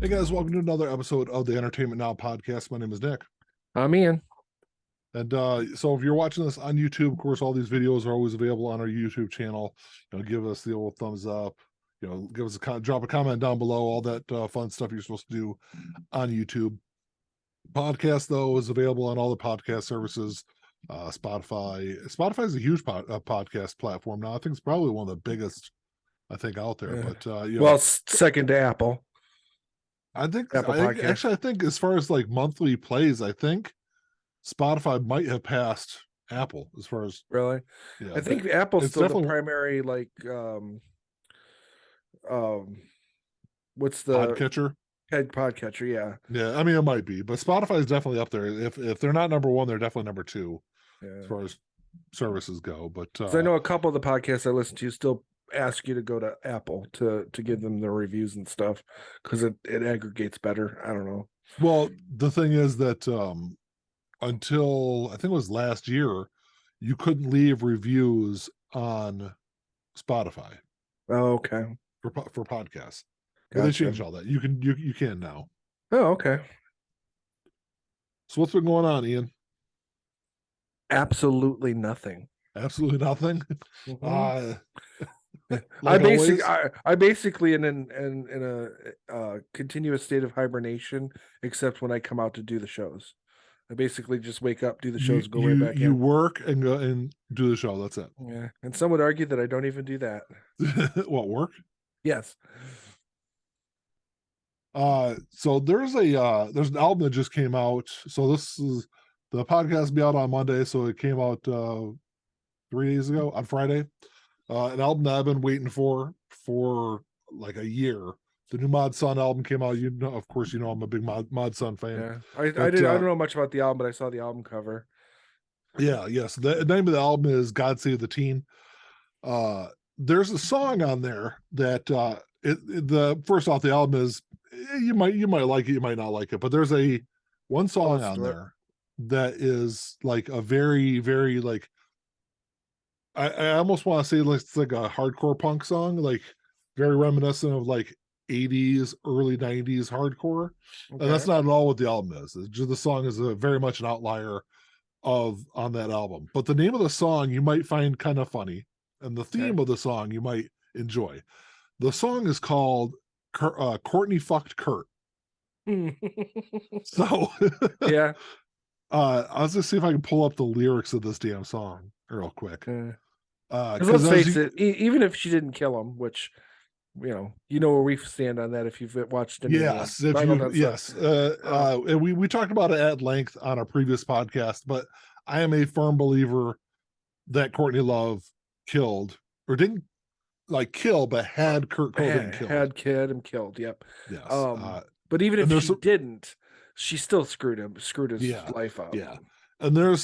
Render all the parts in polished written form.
Hey guys, welcome to another episode of the Entertainment Now podcast. My name is Nick. I'm Ian. And so if you're watching this on YouTube, of course, all these videos are always available on our YouTube channel. Give us the old thumbs up, give us drop a comment down below, all that fun stuff you're supposed to do on YouTube. Podcast, though, is available on all the podcast services. Spotify is a huge podcast platform now. I think it's probably one of the biggest, out there. Yeah. But second to Apple. I think as far as like monthly plays, I think Spotify might have passed Apple as far as Really. Yeah, I think Apple's still the primary what's the podcatcher? Yeah. Yeah, I mean it might be, but Spotify is definitely up there. If they're not number one, they're definitely number two as far as services go. But I know a couple of the podcasts I listen to still ask you to go to Apple to give them the reviews and stuff because it aggregates better. I don't know. Well, the thing is that until I think it was last year, you couldn't leave reviews on Spotify. Oh, okay. For podcasts. Gotcha. They changed all that. You can now. Oh, okay. So what's been going on, Ian? Absolutely nothing. Absolutely nothing. Mm-hmm. Like I basically in a continuous state of hibernation, except when I come out to do the shows. I basically just wake up, do the shows, go right back in. You work and go and do the show. That's it. Yeah, and some would argue that I don't even do that. What, work? Yes. So there's an album that just came out. So this is the podcast will be out on Monday. So it came out 3 days ago on Friday. An album that I've been waiting for like a year. The new Mod Sun album came out. Of course, I'm a big Mod Sun fan. Yeah, I don't know much about the album, but I saw the album cover. Yeah, yes. The name of the album is God Save the Teen. There's a song on there that the first off the album is you might like it, you might not like it, but there's one song on there that is like a very, very like I almost want to say it's like a hardcore punk song, like very reminiscent of like 80s, early 90s hardcore. Okay. And that's not at all what the album is. It's just, the song is very much an outlier on that album. But the name of the song you might find kind of funny, and the theme of the song you might enjoy. The song is called Courtney Fucked Kurt. So yeah. I was just see if I can pull up the lyrics of this damn song real quick. Let's face it, even if she didn't kill him, which you know where we stand on that if you've watched any yes and we talked about it at length on our previous podcast, but I am a firm believer that Courtney Love killed, or didn't like kill, but had Kurt Cobain killed. Had him killed. Yep. Yes. But even if she didn't, she still screwed his life up. Yeah. And there's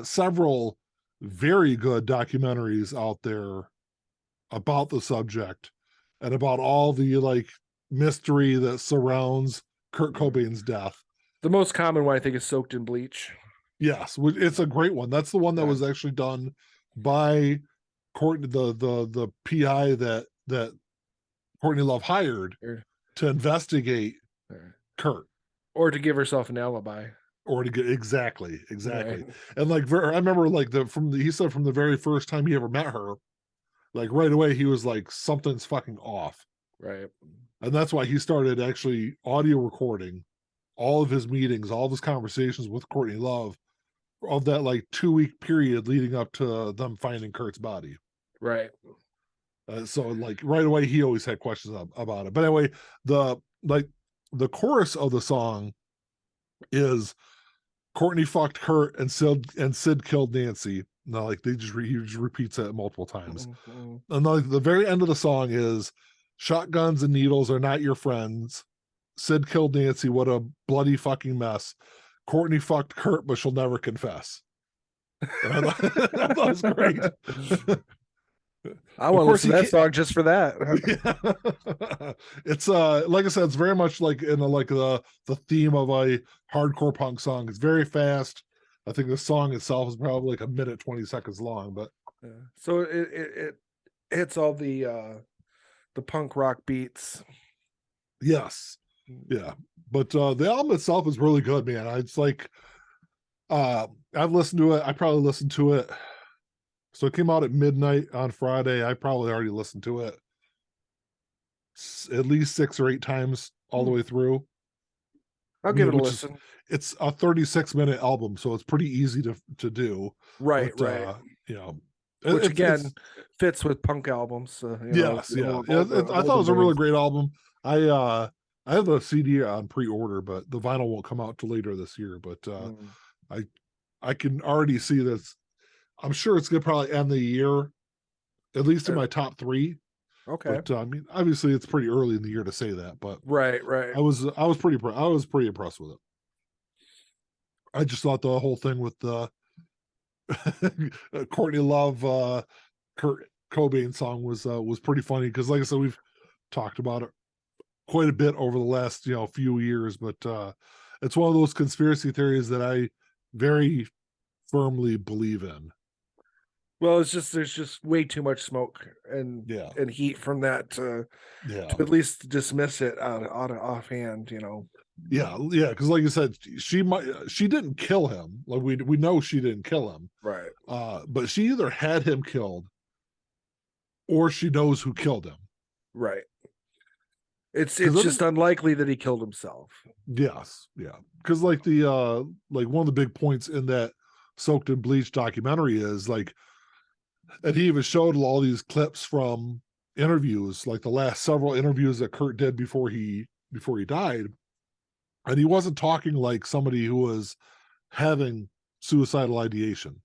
several very good documentaries out there about the subject and about all the like mystery that surrounds Kurt Cobain's death. The most common one I think is Soaked in Bleach. Yes, it's a great one. That's the one that was actually done by Courtney, the PI that Courtney Love hired to investigate Kurt, or to give herself an alibi, or to get exactly. Right. And like I remember like he said from the very first time he ever met her, like right away he was like, something's fucking off, right? And that's why he started actually audio recording all of his meetings, all of his conversations with Courtney Love of that like 2-week period leading up to them finding Kurt's body. Right. So like right away he always had questions about it. But anyway, the chorus of the song is Courtney fucked Kurt and Sid killed Nancy. No, like he just repeats it multiple times. Mm-hmm. And like the very end of the song is shotguns and needles are not your friends. Sid killed Nancy. What a bloody fucking mess. Courtney fucked Kurt, but she'll never confess. I thought it was great. I want to listen to that song just for that. Yeah. It's like I said, it's very much like in the theme of a hardcore punk song. It's very fast. I think the song itself is probably like 1:20 seconds long, but so it hits all the punk rock beats. Yes. Yeah. But the album itself is really good, man. It's like I've listened to it. I probably listened to it. So it came out at midnight on Friday. I probably already listened to it at least 6 or 8 times all the way through. I'll give it a Which is listen. it's a 36-minute album, so it's pretty easy to do. Right, But right. you know, Which it's again fits with punk albums. yes, yeah. I thought it was a really great album. I have the CD on pre-order, but the vinyl won't come out till later this year. But I can already see this. I'm sure it's gonna probably end the year, at least in my top 3. Okay. But I mean, obviously, it's pretty early in the year to say that. But Right, right. I was pretty impressed with it. I just thought the whole thing with the Courtney Love, Kurt Cobain song was pretty funny because, like I said, we've talked about it quite a bit over the last few years, but it's one of those conspiracy theories that I very firmly believe in. Well, it's just there's just way too much smoke and Yeah, heat from that to yeah, at least dismiss it offhand. yeah, because like you said, she didn't kill him. Like we know she didn't kill him, Right. but she either had him killed or she knows who killed him. Right. It's 'Cause just unlikely that he killed himself. Yes, yeah. Because like like one of the big points in that Soaked in Bleach documentary is like, and he even showed all these clips from interviews, like the last several interviews that Kurt did before he died, and he wasn't talking like somebody who was having suicidal ideation.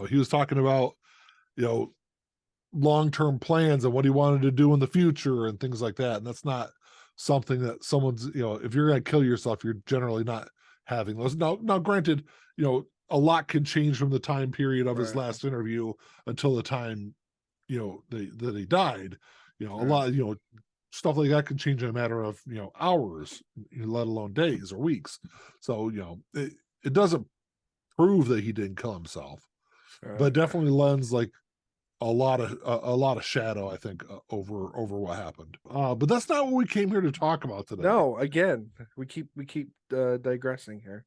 He was talking about you know long-term plans and what he wanted to do in the future and things like that. And that's not something that someone's, if you're going to kill yourself, you're generally not having those. Now, granted, a lot can change from the time period of his Right. last interview until the time, that he died. A Right. lot, stuff like that can change in a matter of, hours, let alone days or weeks. So, it doesn't prove that he didn't kill himself, but definitely lends like a lot of shadow, I think, over what happened. But that's not what we came here to talk about today. No, again, we keep digressing here.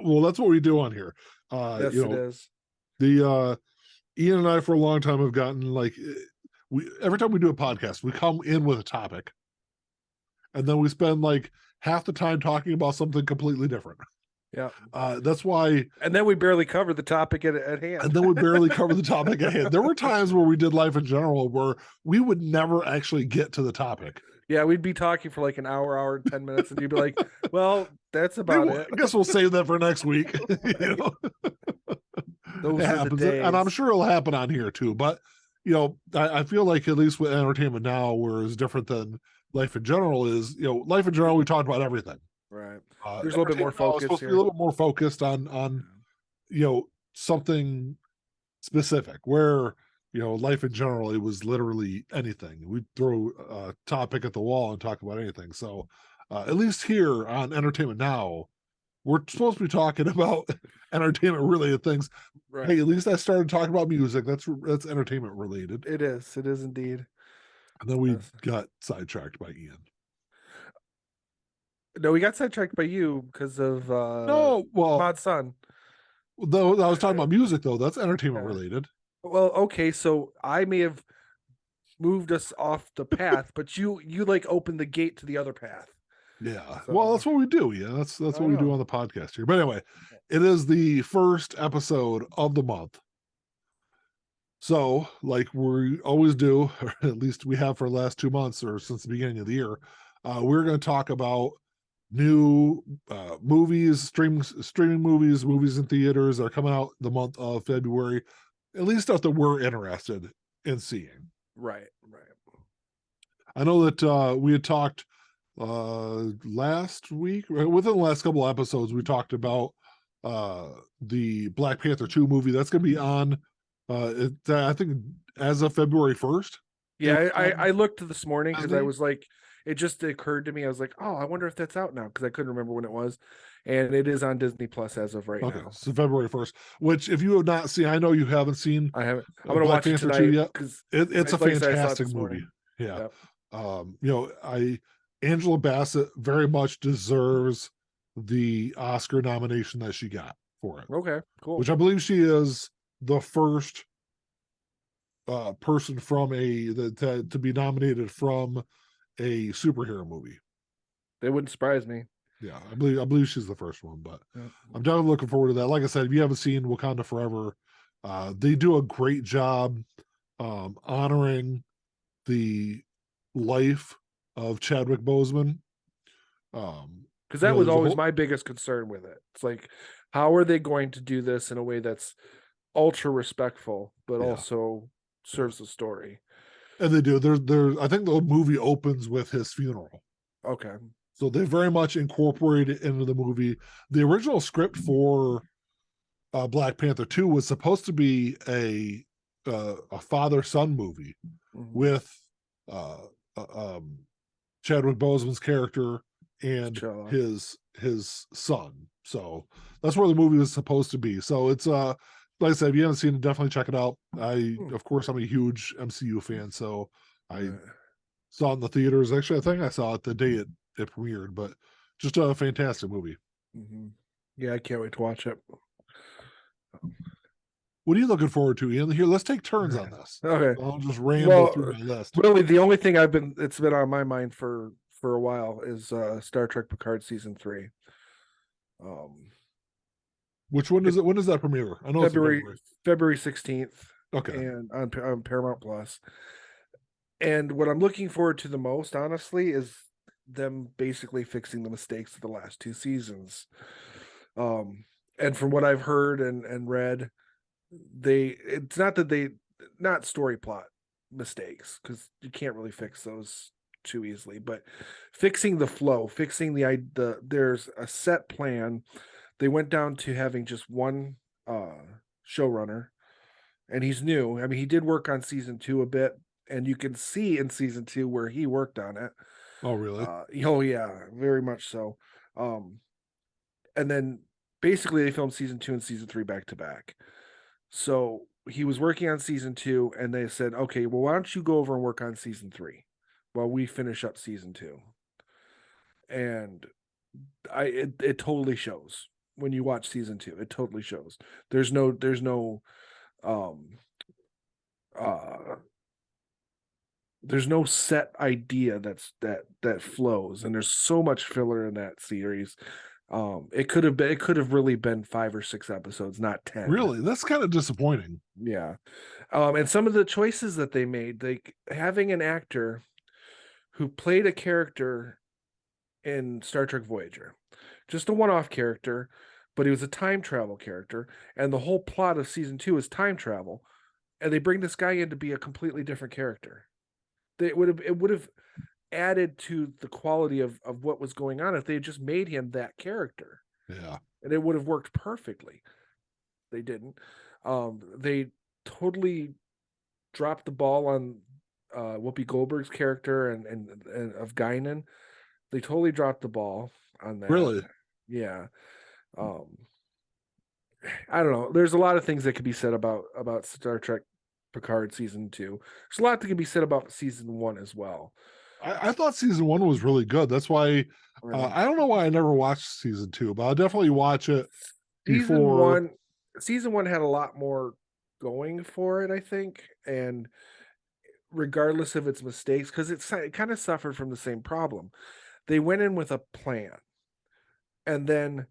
Well, that's what we do on here. Yes, it is. The Ian and I for a long time have gotten like every time we do a podcast, we come in with a topic, and then we spend like half the time talking about something completely different. Yeah. That's why. And then we barely covered the topic at hand. And then we barely covered the topic at hand. There were times where we did Life in General where we would never actually get to the topic. Yeah, we'd be talking for like an hour and 10 minutes, and you'd be like, well, that's about it. I guess we'll save that for next week. Those it are happens. the days. And I'm sure it'll happen on here too. But, I feel like at least with Entertainment Now, where it's different than Life in General is, Life in General, we talked about everything. Right. There's a little bit more focus here. To be a little more focused on something specific, where Life in General, it was literally anything. We'd throw a topic at the wall and talk about anything. So at least here on Entertainment Now, we're supposed to be talking about entertainment related things. Right. Hey, at least I started talking about music. That's entertainment related. It is indeed. And then we got sidetracked by Ian. No, we got sidetracked by you because of Mod Sun. Though I was talking about music, though, that's entertainment related. Well, okay, so I may have moved us off the path, but you like opened the gate to the other path. Yeah. So, well, that's what we do. Yeah, that's what we do on the podcast here. But anyway, it is the first episode of the month. So, like we always do, or at least we have for the last 2 months or since the beginning of the year, we're going to talk about new movies, streaming movies in theaters that are coming out the month of February, at least stuff that we're interested in seeing. Right. I know that we had talked last week, within the last couple of episodes, we talked about the Black Panther 2 movie that's going to be on I think as of February 1st. Yeah, I looked this morning because I was like, it just occurred to me. I was like, oh, I wonder if that's out now, because I couldn't remember when it was. And it is on Disney Plus as of right now. So February 1st, which if you have not seen, I know you haven't seen. I haven't. I'm going to watch Panther it tonight 2 yet. It's a fantastic movie. Yeah. Yep. I Angela Bassett very much deserves the Oscar nomination that she got for it, Okay, cool. which I believe she is the first person from to be nominated from a superhero movie. They wouldn't surprise me. Yeah, I believe she's the first one, but Yeah. I'm definitely looking forward to that. Like I said, if you haven't seen Wakanda Forever, they do a great job honoring the life of Chadwick Boseman. Because You that know, was there's a always whole my biggest concern with it. It's like, how are they going to do this in a way that's ultra respectful, but yeah, also yeah, serves the story? and they do. There's I think the movie opens with his funeral, Okay. so they very much incorporate it into the movie. The original script for Black Panther 2 was supposed to be a father son movie Mm-hmm. with uh, um, Chadwick Boseman's character and T'Challa. his son. So that's where the movie was supposed to be. So it's like I said, if you haven't seen it, definitely check it out. Hmm. Of course I'm a huge MCU fan, so I Right. saw it in the theaters. Actually, I think I saw it the day it premiered, but just a fantastic movie. Mm-hmm. Yeah, I can't wait to watch it. What are you looking forward to, Ian? Here, let's take turns on this. Okay. I'll just ramble Well, through my list. really, the only thing it's been on my mind for a while is Star Trek Picard season 3. Um, Which one is it's it? When does that premiere? I know it's in February February. February 16th, Okay. and on Paramount Plus. And what I'm looking forward to the most, honestly, is them basically fixing the mistakes of the last two seasons. Um, and from what I've heard and read, it's not that they not story plot mistakes, because you can't really fix those too easily, but fixing the flow, fixing there's a set plan. They went down to having just one showrunner, and he's new. I mean, he did work on season 2 a bit, and you can see in season 2 where he worked on it. Oh, really? Oh yeah, very much so. Um, and then basically they filmed season 2 and season 3 back to back. So he was working on season 2, and they said, "Okay, well, why don't you go over and work on season 3 while we finish up season 2?" And it totally shows when you watch season 2. It totally shows. There's no um uh there's no set idea that flows, and there's so much filler in that series. It could have really been 5 or 6 episodes, not 10. Really? That's kind of disappointing. Yeah. And some of the choices that they made, like having an actor who played a character in Star Trek Voyager, just a one-off character, but he was a time travel character, and the whole plot of season 2 is time travel, and they bring this guy in to be a completely different character. It would have added to the quality of what was going on if they had just made him that character, Yeah. and it would have worked perfectly. They didn't. They totally dropped the ball on Whoopi Goldberg's character and of Guinan. They totally dropped the ball on that. Really? Yeah. Um, I don't know. There's a lot of things that could be said about Star Trek Picard season 2. There's a lot that could be said about season 1 as well. I thought season one was really good. That's why Um, I don't know why I never watched season two, but I'll definitely watch it season before. 1 season 1 had a lot more going for it, I think, and regardless of its mistakes, because it kind of suffered from the same problem. They went in with a plan, and then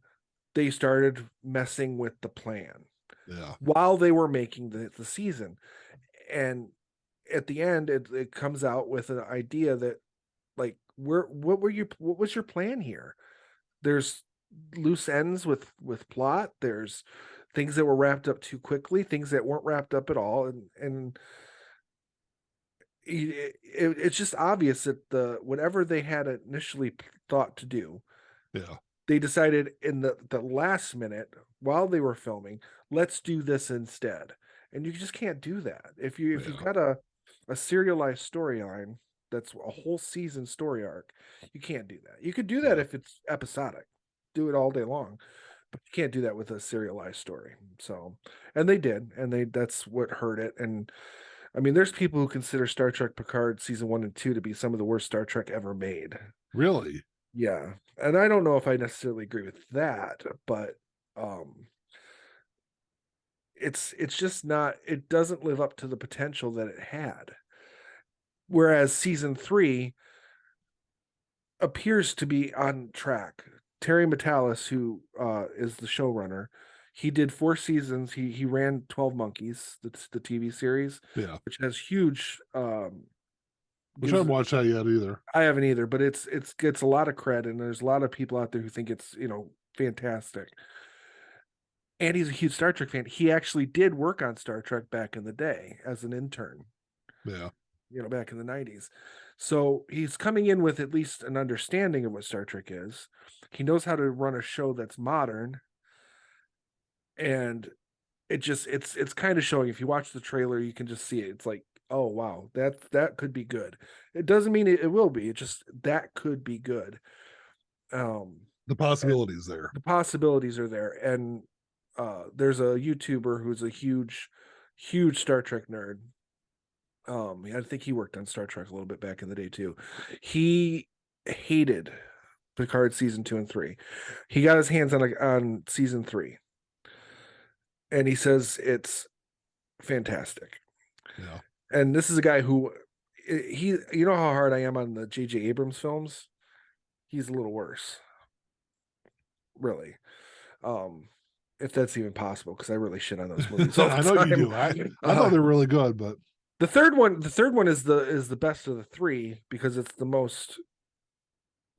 they started messing with the plan Yeah. while they were making the season. And at the end, it comes out with an idea that, like, what was your plan here? There's loose ends with plot. There's things that were wrapped up too quickly, things that weren't wrapped up at all, and it's just obvious that whatever they had initially thought to do, Yeah. they decided in the last minute while they were filming, let's do this instead. And you just can't do that. If you've Yeah. got a serialized storyline that's a whole season story arc, you can't do that. You could do that Yeah. if it's episodic. Do it all day long. But you can't do that with a serialized story. So, and they did, and that's what hurt it. And I mean, there's people who consider Star Trek Picard season 1 and 2 to be some of the worst Star Trek ever made. Really? Yeah. And I don't know if I necessarily agree with that, but it's just not, it doesn't live up to the potential that it had. Whereas season 3 appears to be on track. Terry Matalas, who is the showrunner, he did 4 seasons. He ran 12 Monkeys, the TV series, Yeah. which has huge Which I haven't watched that yet either. I haven't either, but it gets a lot of credit, and there's a lot of people out there who think it's, fantastic. And he's a huge Star Trek fan. He actually did work on Star Trek back in the day as an intern. Yeah. Back in the 90s. So he's coming in with at least an understanding of what Star Trek is. He knows how to run a show that's modern. And it's kind of showing. If you watch the trailer, you can just see it. It's like, oh wow, that could be good. It doesn't mean it will be. It just, that could be good. The possibilities there. The possibilities are there. And there's a YouTuber who's a huge Star Trek nerd. I think he worked on Star Trek a little bit back in the day too. He hated Picard season 2 and 3. He got his hands on season 3, and he says it's fantastic. Yeah. And this is a guy who you know how hard I am on the J.J. Abrams films. He's a little worse, really. If that's even possible, because I really shit on those movies. I know you do. I thought they were really good, but the third one is the best of the 3 because it's the most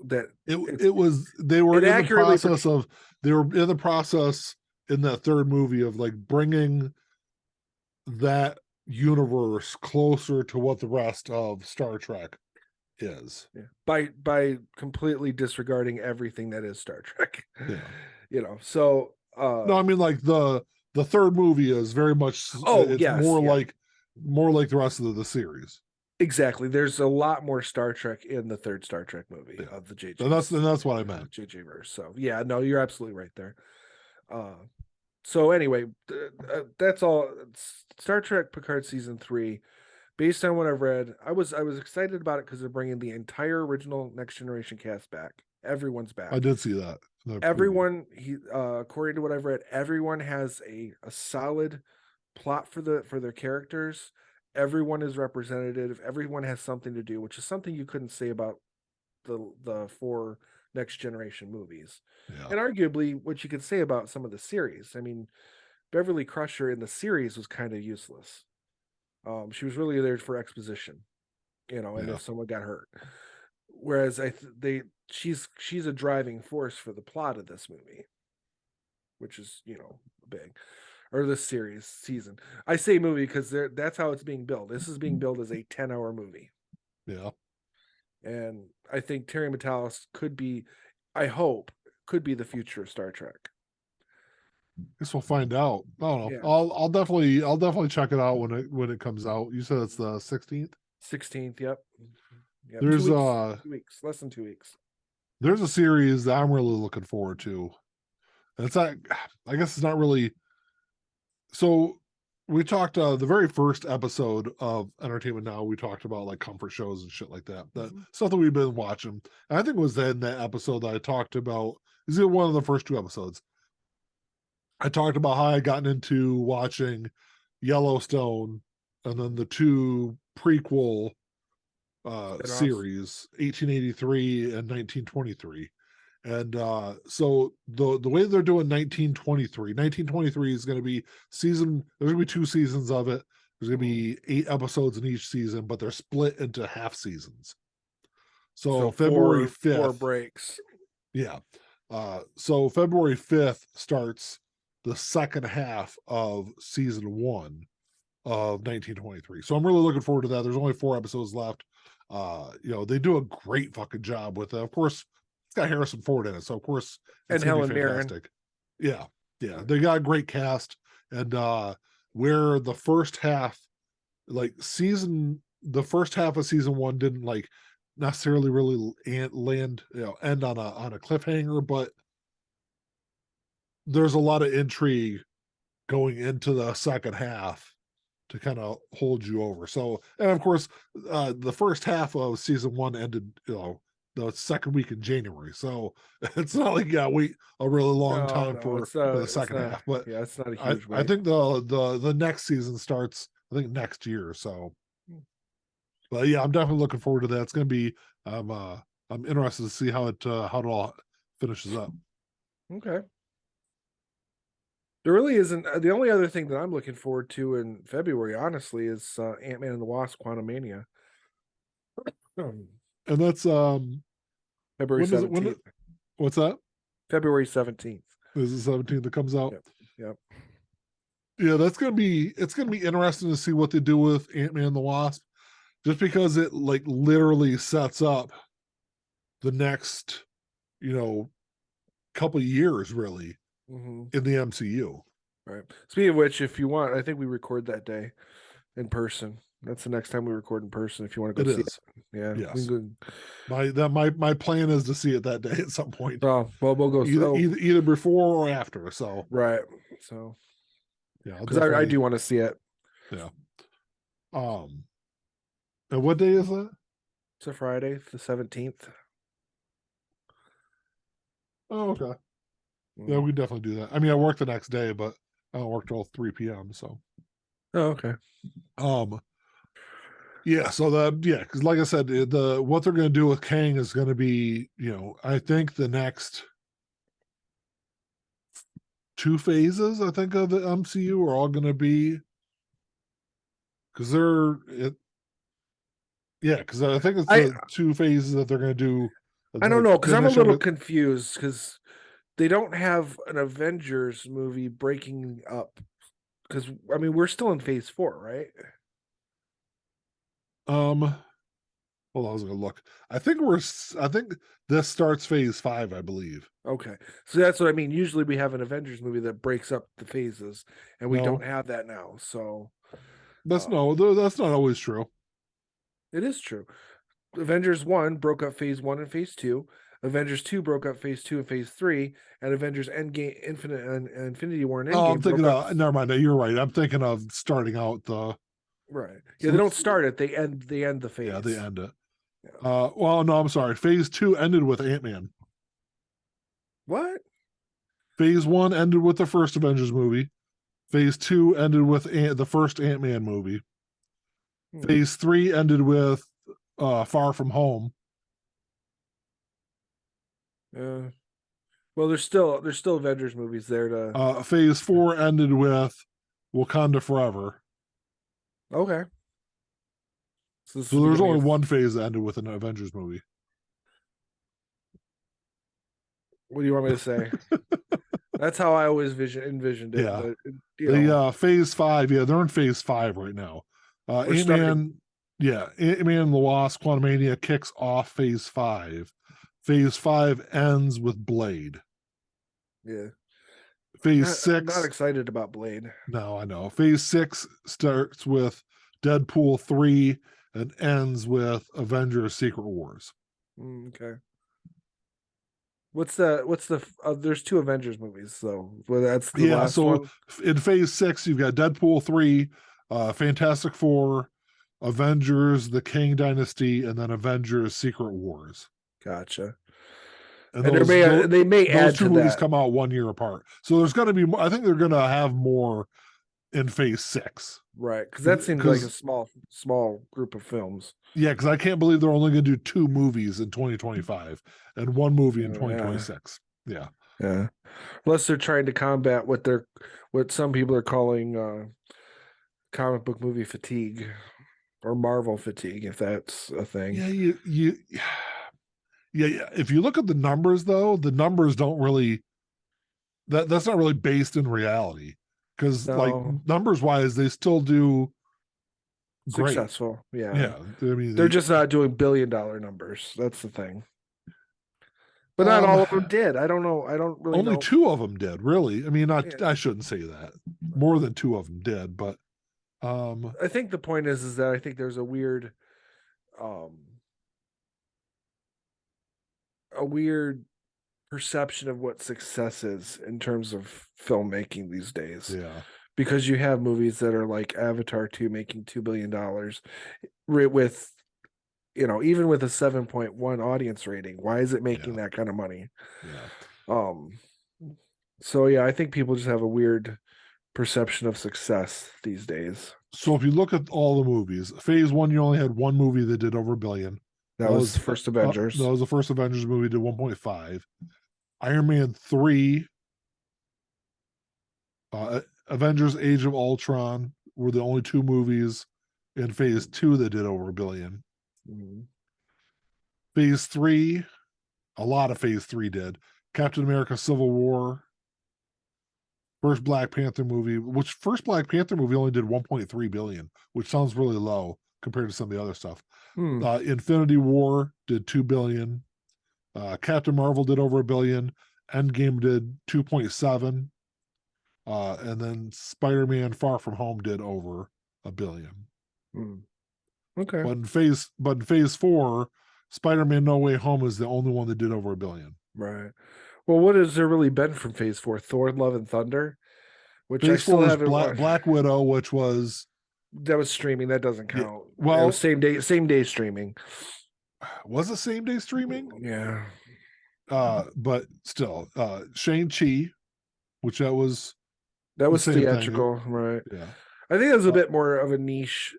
that they were in the process of in that third movie of like bringing that universe closer to what the rest of Star Trek is. Yeah. By completely disregarding everything that is Star Trek. Yeah. So no, I mean like the third movie is very much more like the rest of the series. Exactly. There's a lot more Star Trek in the third Star Trek movie of the JJ. And that's what I meant. JJ verse. So yeah, no, you're absolutely right there. So anyway, that's all. Star Trek Picard season 3. Based on what I've read, I was excited about it because they're bringing the entire original Next Generation cast back. Everyone's back. I did see that. Everyone, according to what I've read, everyone has a solid plot for their characters. Everyone is representative. Everyone has something to do, which is something you couldn't say about the 4 Next Generation movies. Yeah. And arguably what you could say about some of the series. I mean, Beverly Crusher in the series was kind of useless. She was really there for exposition, and if someone got hurt. Whereas she's a driving force for the plot of this movie, which is, big. Or this season. I say movie because that's how it's being billed. This is being billed as a 10-hour movie. Yeah. And I think Terry Matalas could be the future of Star Trek. Guess we'll find out. I don't know. Yeah. I'll definitely check it out when it comes out. You said it's the 16th? 16th, yep. There's 2 weeks, less than 2 weeks. There's a series that I'm really looking forward to. And it's not, I guess it's not really. So we talked the very first episode of Entertainment Now, we talked about like comfort shows and shit like that. Stuff that we've been watching. And I think it was in that episode that I talked about. Is it one of the first 2 episodes? I talked about how I gotten into watching Yellowstone and then the 2 prequel series, 1883 and 1923. And so the way they're doing 1923 is going to be there's going to be 2 seasons of it. There's going to be 8 episodes in each season, but they're split into half seasons. So February 5th. 4 breaks. Yeah. So February 5th starts the second half of season 1 of 1923. So I'm really looking forward to that. There's only 4 episodes left. They do a great fucking job with it. Of course, it's got Harrison Ford in it, so of course it's gonna be fantastic. Yeah. They got a great cast, and where the first half of season 1 didn't like necessarily really end on a cliffhanger, but there's a lot of intrigue going into the second half to kind of hold you over. So, and of course, the first half of season one ended, the second week in January. So it's not like you got to wait a really long No, time no, for the it's second not. half. But Yeah, it's not a I huge I wait. think the next season starts, I think, next year. So, but yeah, I'm definitely looking forward to that. It's going to be I'm uh I'm interested to see how it all finishes up. Okay. There really isn't. The only other thing that I'm looking forward to in February, honestly, is Ant-Man and the Wasp: Quantumania. And that's February when does it when 17th. what's that? February 17th. Is the 17th that comes out? Yep. Yep. Yeah, it's gonna be interesting to see what they do with Ant-Man and the Wasp, just because it like literally sets up the next, you know, couple of years really Hmm. in the MCU. Right. Speaking of which, if you want, I think we record that day in person. That's the next time we record in person. If you want to go It see is. it, yeah, we Yes. can go. My plan is to see it that day at some point. Oh, well, we'll go. Either before or after. So Right. So, yeah, I'll because I definitely do want to see it. yeah. Um and what day is that? It's a Friday, the 17th. Oh, okay. Yeah, Mm. we can definitely do that. I mean, I work the next day, but I don't work till 3 p.m. So Oh, okay. um yeah, so because like I said, the what they're going to do with Kang is going to be, I think the next two phases, I think, of the MCU are all going to be because because I think it's I the two phases that they're going to do, I don't like know because I'm a finish little every. confused because they don't have an Avengers movie breaking up. Because I mean, we're still in Phase 4, right? Um, hold on, I was going to look. I think this starts phase 5, I believe. Okay, so that's what I mean. Usually, we have an Avengers movie that breaks up the phases, and we don't No, have that now. So that's uh, no, that's not always true. it is true. Avengers 1 broke up Phase 1 and Phase 2. Avengers 2 broke up Phase 2 and Phase 3, and Avengers Endgame, Infinite, and Infinity War and Oh, I'm Endgame thinking broke up. of, never mind. You're right. I'm thinking of starting out the. Right. Yeah, So they don't this, start it. They end. They end the yeah, they phase. end it. Yeah. Well, no, I'm sorry. Phase 2 ended with Ant-Man. What? Phase 1 ended with the first Avengers movie. Phase 2 ended with the first Ant-Man movie. Hmm. Phase 3 ended with Far From Home. Well, there's still Avengers movies there to. Phase 4 ended with Wakanda Forever. Okay. So this is So the there's beginning only of. one phase that ended with an Avengers movie. What do you want me to say? That's how I always envisioned it, Yeah. but you The know, phase 5, yeah, they're in phase 5 right now. we're starting. Ant-Man, yeah, Ant-Man and the Wasp Quantumania kicks off phase 5. Phase 5 ends with Blade. Yeah, Phase I'm not 6, excited about Blade. no, I know. Phase 6 starts with Deadpool 3 and ends with Avengers Secret Wars. Okay. What's the there's two Avengers movies, so well, that's the Yeah, last so one. in phase 6, you've got Deadpool 3, Fantastic Four, Avengers, the Kang Dynasty, and then Avengers Secret Wars. Gotcha. And And they may those add two to movies that, come out 1 year apart. So there's going to be I think they're going to have more in phase 6. right? Because that seems like a Because small group of films. yeah, because I can't believe they're only going to do 2 movies in 2025 and one movie in Yeah, 2026. Yeah. yeah. Unless they're trying to combat what some people are calling comic book movie fatigue or Marvel fatigue, if that's a thing. Yeah, yeah. If you look at the numbers, though, the numbers don't really that's not really based in reality because, like, No, numbers wise, they still do great. successful. Yeah, Yeah, I mean, they're just not doing billion-dollar numbers. That's the thing. But not um, all of them did. I don't know. I don't really only know. 2 of them did. Really, I mean, not Yeah. I shouldn't say that. More than 2 of them did, but I think the point is that I think there's um, a weird perception of what success is in terms of filmmaking these days. yeah, because you have movies that are like Avatar 2 making $2 billion with, even with a 7.1 audience rating. Why is it making Yeah, that kind of money? yeah. Um, so yeah, I think people just have a weird perception of success these days. So if you look at all the movies, Phase One, you only had one movie that did over a billion. That was the first That Avengers. was the first Avengers movie, did 1.5. Iron Man 3, Avengers: Age of Ultron were the only two movies in Phase Two that did over a billion. Mhm. Phase Three, a lot of Phase Three did. Captain America: Civil War, first Black Panther movie, which first Black Panther movie only did 1.3 billion, which sounds really low compared to some of the other stuff. Hmm. Infinity War did 2 billion. Captain Marvel did over a billion. Endgame did 2.7. And then Spider-Man: Far From Home did over a billion. Hmm. Okay. But in phase four, Spider-Man: No Way Home is the only one that did over a billion. Right. Well, what has there really been from Phase 4? Thor: Love and Thunder, which I Phase still four is haven't Black, watched. Black Widow, which was That was streaming. That doesn't count. It was well, same day streaming. was it same day streaming? Yeah. But still, Shang-Chi, which that was That the was same thing. theatrical, right? Yeah. I think that was a Uh, bit more of a niche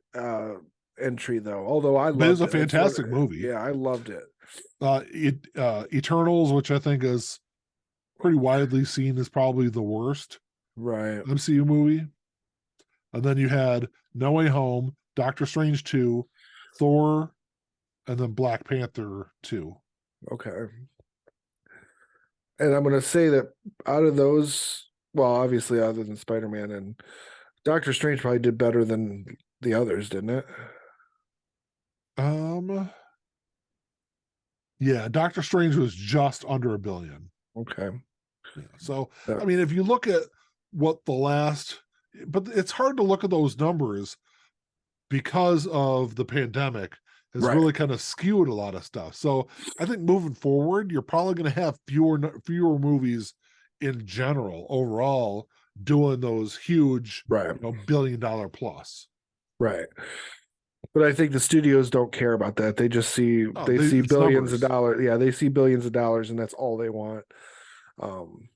entry though. Although I but it's loved a it. It's one fantastic movie. Yeah, I loved it. Eternals, which I think is pretty widely seen as probably the worst Right. MCU movie. And then you had No Way Home, Doctor Strange 2, Thor, and then Black Panther 2. Okay. And I'm gonna say that out of those, well, obviously other than Spider-Man and Doctor Strange probably did better than the others, didn't it? Um, yeah, Doctor Strange was just under a billion. Okay. Yeah. So, Uh, I mean, if you look at what the last, but it's hard to look at those numbers because of the pandemic has right. really kind of skewed a lot of stuff. So, I think moving forward, you're probably going to have fewer movies in general overall doing those huge, Right. $1 billion plus. Right. But I think the studios don't care about that. They just see Oh, they see it's billions of numbers. dollars. Yeah, they see billions of dollars and that's all they want. Um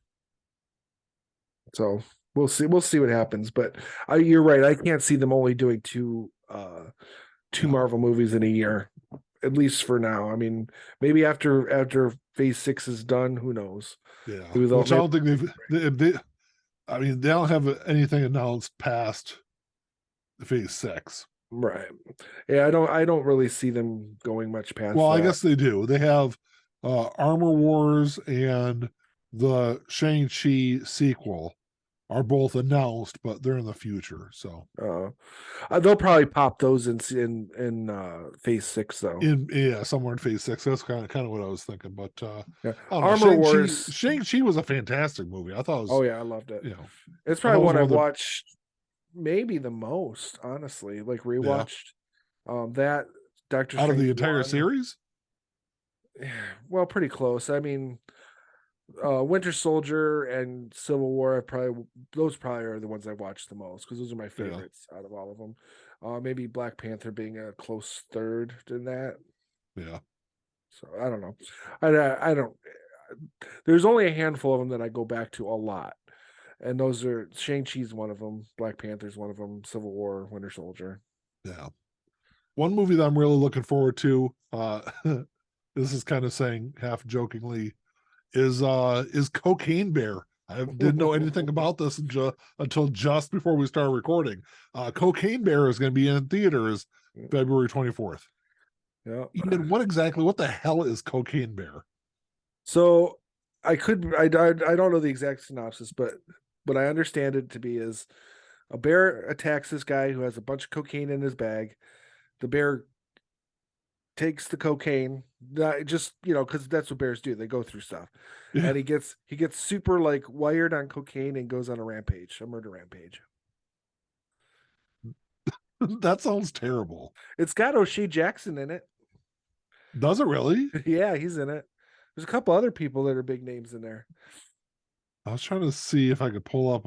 so we'll see what happens, but you're right. I can't see them only doing two Yeah, Marvel movies in a year, at least for now. I mean, maybe after Phase 6 is done, who knows? yeah. Maybe they'll Which I maybe don't think they I mean, they don't have anything announced past Phase 6. right. Yeah, I don't really see them going much past Well, I that. guess they do. They have Armor Wars and the Shang-Chi sequel are both announced, but they're in the future. So Uh, they'll probably pop those in Phase 6 though. somewhere in Phase 6. That's kind of what I was thinking. But Yeah, I don't know. Armor Shang-Chi Wars. Shang-Chi was a fantastic movie. I thought it Oh was, yeah, I loved it. you know, It's I thought probably it was one one I've of the watched maybe the most, honestly. Like yeah, rewatched. That Doctor out of the Strange entire one. series. Well, pretty close. I mean, Winter Soldier and Civil War. Those probably are the ones I watched the most because those are my Yeah, favorites out of all of them. Maybe Black Panther being a close third in that. yeah, So I don't know. I don't. There's only a handful of them that I go back to a lot, and those are Shang-Chi's one of them, Black Panther's one of them, Civil War, Winter Soldier. yeah. One movie that I'm really looking forward to, this is kind of saying half jokingly, is Cocaine Bear. I didn't know anything about this until just before we started recording. Cocaine Bear is going to be in theaters February 24th. Yeah. Ian, what the hell is Cocaine Bear? So I don't know the exact synopsis, but what I understand it to be is a bear attacks this guy who has a bunch of cocaine in his bag. The bear takes the cocaine, not just because that's what bears do. They go through stuff, Yeah, and he gets super like wired on cocaine and goes on a murder rampage. that sounds terrible. It's got O'Shea Jackson in it. Does it really? Yeah, he's in it. There's a couple other people that are big names in there. I was trying to see if I could pull up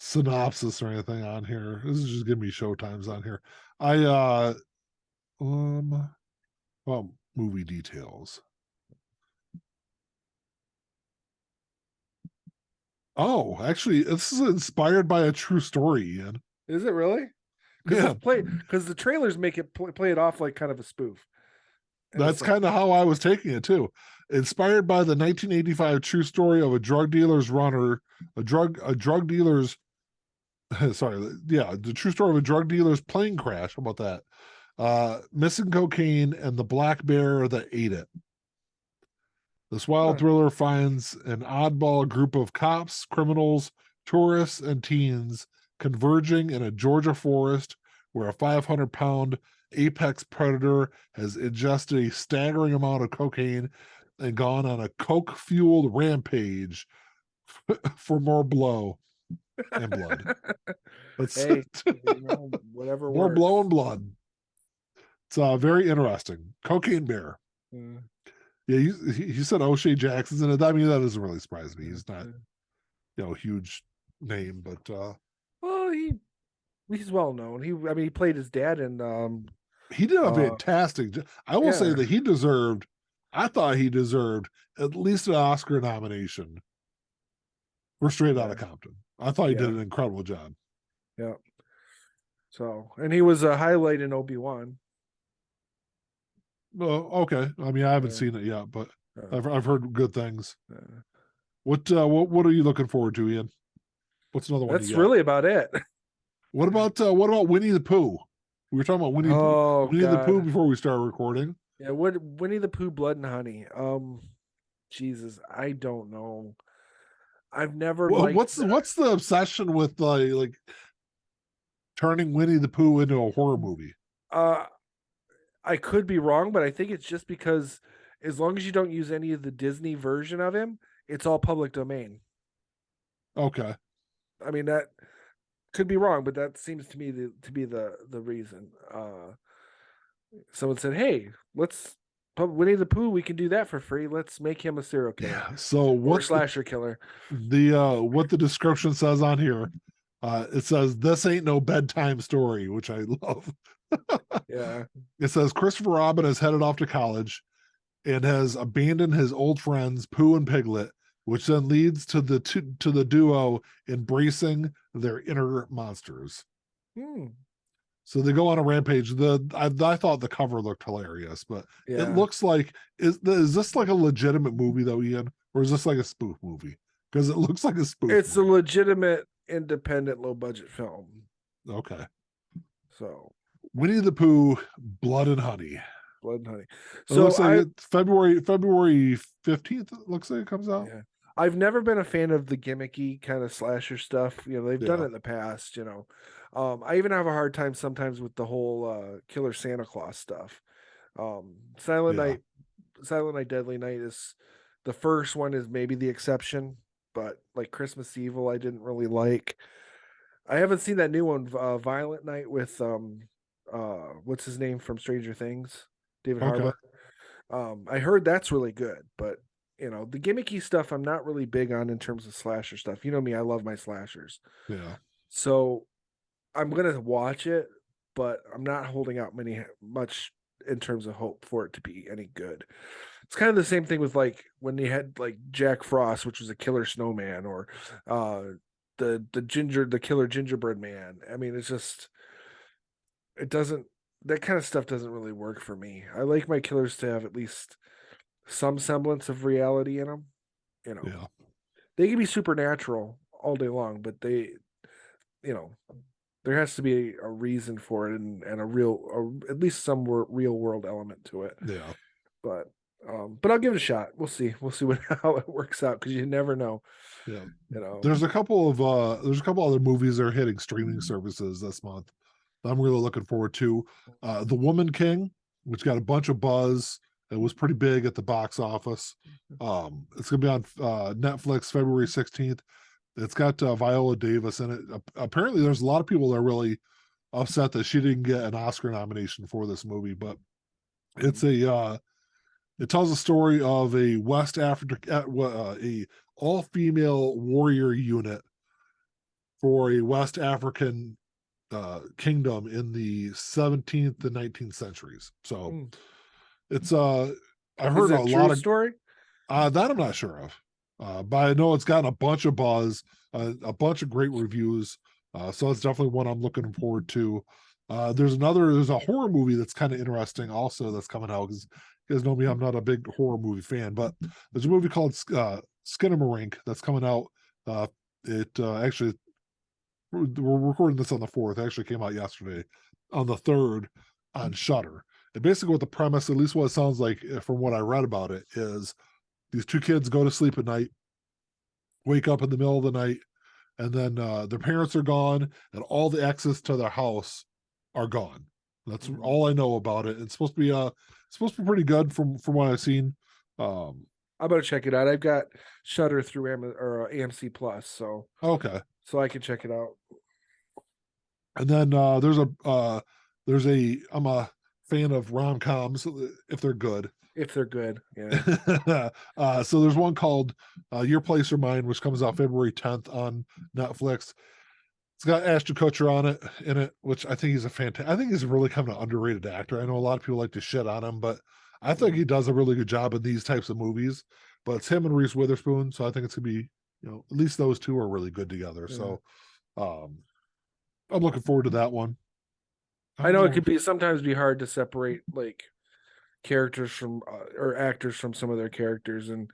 synopsis or anything on here. This is just giving me show times on here. I well, movie details. Oh, actually, this is inspired by a true story, Ian. Is it really? Yeah, Because the trailers make it play it off like kind of a spoof. And it's that's like, kind of how I was taking it too. Inspired by the 1985 true story of a drug dealer's runner, a drug dealer's sorry, yeah, the true story of a drug dealer's plane crash. How about that? Missing cocaine and the black bear that ate it. This wild huh. thriller finds an oddball group of cops, criminals, tourists, and teens converging in a Georgia forest where a 500-pound apex predator has ingested a staggering amount of cocaine and gone on a coke fueled rampage for more blow and blood. That's Hey, whatever more blow works. and blood. It's very interesting. Cocaine Bear. Mm, Yeah, he said O'Shea Jackson's in it. I mean, that doesn't really surprise me. He's not, mm. a huge name, but Well, he's well known. He played his dad in he did a uh fantastic job. I will say yeah, that I thought he deserved at least an Oscar nomination for Straight Outta yeah, Compton. I thought he did yeah, an incredible job. yeah. So, and he was a highlight in Obi-Wan. Well, okay. I mean, I haven't Yeah, seen it yet, but uh, I've heard good things. uh, What are you looking forward to, Ian? What's another one you that's got? really about it. What about Winnie the Pooh? We were talking about Oh Winnie the Pooh God. before we started recording. Yeah, what Winnie the Pooh, Blood and Honey. Jesus, I don't know. I've never Well, liked what's the obsession with like turning Winnie the Pooh into a horror movie? uh I could be wrong, but I think it's just because as long as you don't use any of the Disney version of him, it's all public domain. Okay. I mean that could be wrong, but that seems to me to be the reason. Someone said, "Hey, let's Winnie the Pooh. We can do that for free. Let's make him a serial killer Yeah. So or what slasher killer." what the description says on here? It says this ain't no bedtime story, which I love. Yeah. It says Christopher Robin is headed off to college and has abandoned his old friends Pooh and Piglet, which then leads to the duo embracing their inner monsters. Hmm. So they go on a rampage. I thought the cover looked hilarious, but it Yeah. looks like is this like a legitimate movie though, Ian, or is this like a spoof movie? Because it looks like a spoof. It's a legitimate, independent, low budget film. Okay. So Winnie the Pooh, Blood and Honey. Blood and Honey. It So looks like it's February 15th. It looks like it comes out. yeah, I've never been a fan of the gimmicky kind of slasher stuff. They've done Yeah. it in the past. I even have a hard time sometimes with the whole Killer Santa Claus stuff. Silent Yeah. Night, Silent Night, Deadly Night is the first one is maybe the exception, but like Christmas Evil, I didn't really like. I haven't seen that new one, Violent Night with what's his name from Stranger Things, David Okay. Harbour. I heard that's really good, but the gimmicky stuff I'm not really big on in terms of slasher stuff. You know me, I love my slashers. Yeah. So I'm gonna watch it, but I'm not holding out much in terms of hope for it to be any good. It's kind of the same thing with like when they had like Jack Frost, which was a killer snowman, or uh the killer gingerbread man. I mean, it's just it doesn't that kind of stuff doesn't really work for me. I like my killers to have at least some semblance of reality in them. You know, Yeah. they can be supernatural all day long, but you know, there has to be a reason for it and at least some real world element to it. Yeah. But I'll give it a shot. We'll see how it works out because you never know. Yeah. You know, There's a couple other movies that are hitting streaming services this month that I'm really looking forward to. The Woman King, which got a bunch of buzz. It was pretty big at the box office. It's gonna be on Netflix February 16th. It's got Viola Davis in it. Apparently, there's a lot of people that are really upset that she didn't get an Oscar nomination for this movie, but it's it tells a story of a West Africa a all female warrior unit for a West African kingdom in the 17th and 19th centuries. So Mm. it's I Is heard it a a lot true of story? that I'm not sure of. But I know it's gotten a bunch of buzz, a bunch of great reviews. So it's definitely one I'm looking forward to. There's a horror movie that's kind of interesting also that's coming out, because you guys know me, I'm not a big horror movie fan, but there's a movie called Skinamarink that's coming out. It actually, we're recording this on the 4th. It actually came out yesterday on the 3rd on Shutter. And basically what the premise, at least what it sounds like from what I read about it, is these two kids go to sleep at night, wake up in the middle of the night, and then their parents are gone, and all the access to their house are gone. That's all I know about it. It's supposed to be pretty good from what I've seen. I'm gonna check it out. I've got Shutter through AMC Plus, so Okay. I can check it out. And then there's a I'm a fan of rom-coms if they're good. If they're good, yeah. So there's one called Your Place or Mine, which comes out February 10th on Netflix. It's got Ashton Kutcher in it, which I think he's I think he's really kind of an underrated actor. I know a lot of people like to shit on him, but I think he does a really good job in these types of movies. But it's him and Reese Witherspoon, so I think it's gonna be, at least those two are really good together. Yeah. So I'm looking forward to that one. I know it could sometimes be hard to separate like characters from or actors from some of their characters, and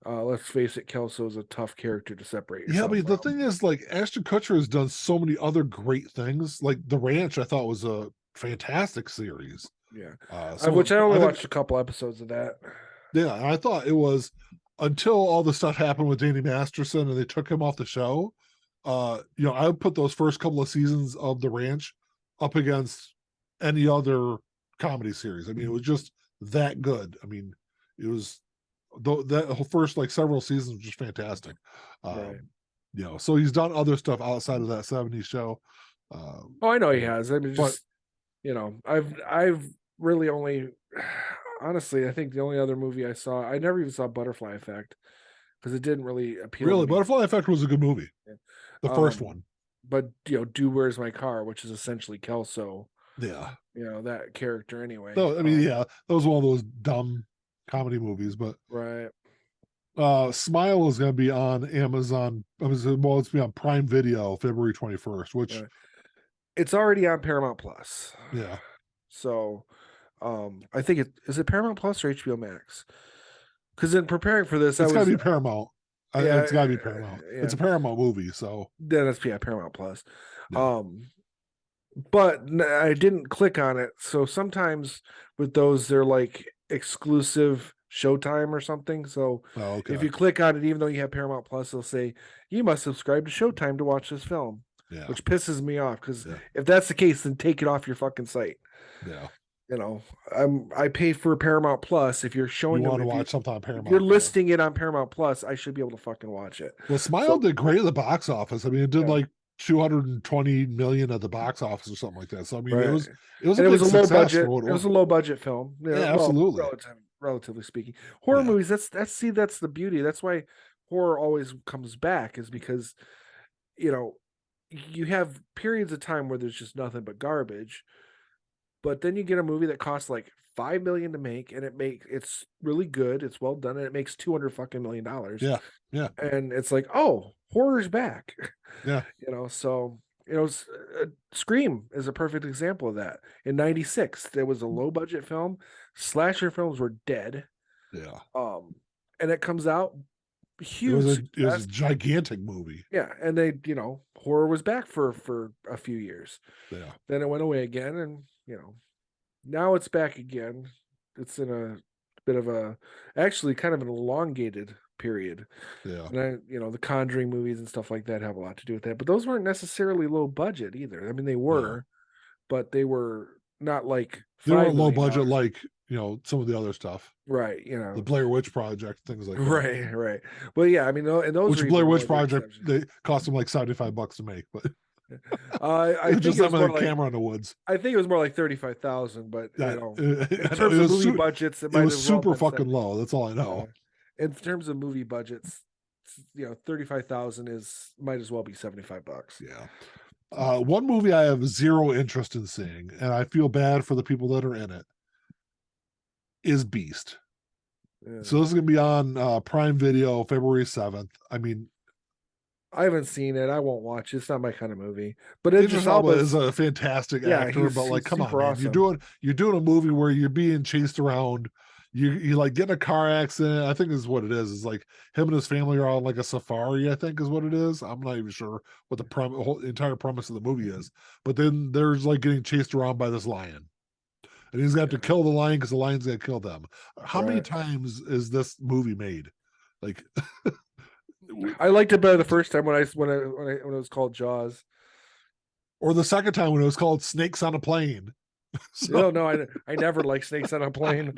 let's face it, Kelso is a tough character to separate Yeah, yourself but the from. thing is, like, Ashton Kutcher has done so many other great things. Like The Ranch, I thought was a fantastic series. Yeah, So which I only I think, watched a couple episodes of that. yeah, I thought it was, until all the stuff happened with Danny Masterson and they took him off the show. I would put those first couple of seasons of The Ranch up against any other comedy series. I mean, it was just that good. I mean, it was that first like several seasons was just fantastic. Right. So he's done other stuff outside of that 70s show. Oh, I know he has. I mean, But I've really only, honestly, I think the only other movie I never even saw Butterfly Effect because it didn't really appeal really, to me. Butterfly Effect was a good movie. The first one. But Do Where's My Car, which is essentially Kelso. Yeah. That character anyway. No, I mean, yeah, that was one of those dumb comedy movies, but Right. Smile is going to be on Amazon. Well, it's going to be on Prime Video February 21st, which it's already on Paramount Plus. Yeah. So, I think is it Paramount Plus or HBO Max? Because in preparing for this, it's got to be Paramount. It's got to be Paramount. Yeah. It's a Paramount movie, so then it's Paramount Plus. Yeah. But I didn't click on it. So sometimes with those, they're like exclusive Showtime or something. So if you click on it, even though you have Paramount Plus, they'll say you must subscribe to Showtime to watch this film. Yeah. Which pisses me off because if that's the case, then take it off your fucking site. Yeah. I pay for Paramount Plus. If you're showing you want to watch something on Paramount, if you're listing it on Paramount Plus, I should be able to fucking watch it. Well, Smile did great at the box office. I mean, it did like 220 million at the box office or something like that. So I mean, it was a low budget. It was a low budget film. Yeah, absolutely. Relatively speaking, horror movies. That's the beauty. That's why horror always comes back, is because you have periods of time where there's just nothing but garbage, but then you get a movie that costs like $5 million to make, and it's really good, it's well done, and it makes $200 million. Yeah. And it's like, oh, horror's back. Yeah. Scream is a perfect example of that. In '96, there was a low budget film. Slasher films were dead. Yeah. And it comes out huge. It was a gigantic movie. Yeah, and they, horror was back for a few years. Yeah. Then it went away again, and now it's back again. It's in a bit of actually kind of an elongated period. Yeah. And the Conjuring movies and stuff like that have a lot to do with that. But those weren't necessarily low budget either. I mean, they were, but they were not like they weren't low budget like some of the other stuff. Right. The Blair Witch Project, things like that. Right. Well, yeah, I mean, and those Blair Witch Project, they cost them like $75 to make, but I think just having a camera in the woods. I think it was more like 35,000, but in terms of movie budgets, it was super fucking low. That's all I know. In terms of movie budgets, $35,000 might as well be $75. Yeah. One movie I have zero interest in seeing, and I feel bad for the people that are in it, is Beast. Yeah. So this is going to be on Prime Video February 7th. I mean, I haven't seen it. I won't watch it. It's not my kind of movie. But Idris Idris Elba Elba is a fantastic yeah, actor, but like, he's come on, super man, awesome. you're doing a movie where you're being chased around. You like get in a car accident. I think is what it is. Is like him and his family are on like a safari. I think is what it is. I'm not even sure what the whole entire premise of the movie is. But then there's like getting chased around by this lion, and he's got to kill the lion because the lion's gonna kill them. How many Right. times is this movie made? Like, I liked it better the first time when it was called Jaws. or the second time when it was called Snakes on a Plane. So, no, I never liked Snakes on a Plane.